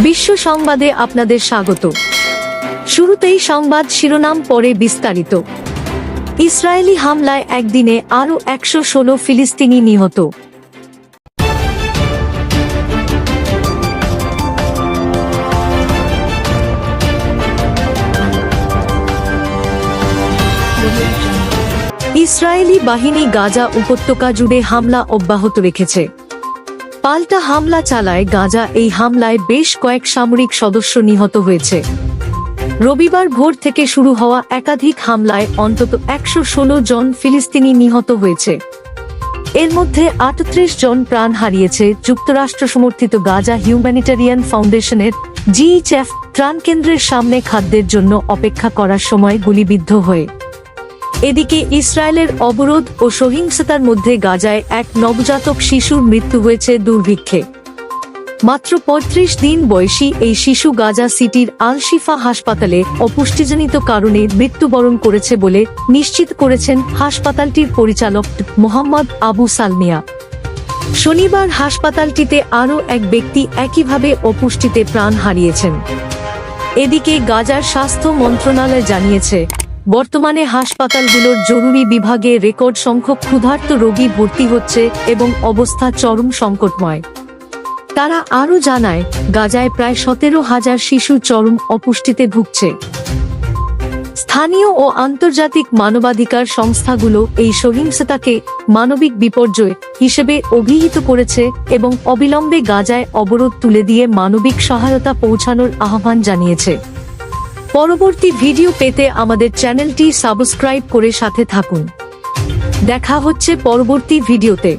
বিশ্ব সংবাদে আপনাদের স্বাগত। শুরুতেই সংবাদ শিরোনাম, পরে বিস্তারিত। ইসরায়েলি হামলায় একদিনে আরও 116 ফিলিস্তিনি নিহত। ইসরায়েলি বাহিনী গাজা উপত্যকা জুড়ে হামলা অব্যাহত রেখেছে। পাল্টা হামলা চালায় গাজা। এই হামলায় বেশ কয়েক সামরিক সদস্য নিহত হয়েছে। রবিবার ভোর থেকে শুরু হওয়া একাধিক হামলায় অন্তত 116 জন ফিলিস্তিনি নিহত হয়েছে। এর মধ্যে 38 জন প্রাণ হারিয়েছে। যুক্তরাষ্ট্র সমর্থিত গাজা হিউম্যানিটারিয়ান ফাউন্ডেশনের GHF ত্রাণ কেন্দ্রের সামনে খাদ্যের জন্য অপেক্ষা করার সময় গুলিবিদ্ধ হয়ে। এদিকে ইসরায়েলের অবরোধ ও সহিংসতার মধ্যে গাজায় এক নবজাতক শিশুর মৃত্যু হয়েছে দুর্ভিক্ষে। মাত্র 35 দিন বয়সী এই শিশু গাজা সিটির আল শিফা হাসপাতালে অপুষ্টিজনিত কারণে মৃত্যুবরণ করেছে বলে নিশ্চিত করেছেন হাসপাতালটির পরিচালক মোহাম্মদ আবু সালমিয়া। শনিবার হাসপাতালটিতে আরও এক ব্যক্তি একইভাবে অপুষ্টিতে প্রাণ হারিয়েছেন। এদিকে গাজার স্বাস্থ্য মন্ত্রণালয় জানিয়েছে, বর্তমানে হাসপাতালগুলোর জরুরি বিভাগে রেকর্ড সংখ্যক ক্ষুধার্ত রোগী ভর্তি হচ্ছে এবং অবস্থা চরম সংকটময়। তারা আরও জানায়, গাজায় প্রায় 17,000 শিশু চরম অপুষ্টিতে ভুগছে। স্থানীয় ও আন্তর্জাতিক মানবাধিকার সংস্থাগুলো এই সহিংসতাকে মানবিক বিপর্যয় হিসেবে অভিহিত করেছে এবং অবিলম্বে গাজায় অবরোধ তুলে দিয়ে মানবিক সহায়তা পৌঁছানোর আহ্বান জানিয়েছে। পরবর্তী ভিডিও পেতে আমাদের চ্যানেলটি সাবস্ক্রাইব করে সাথে থাকুন। দেখা হচ্ছে পরবর্তী ভিডিওতে।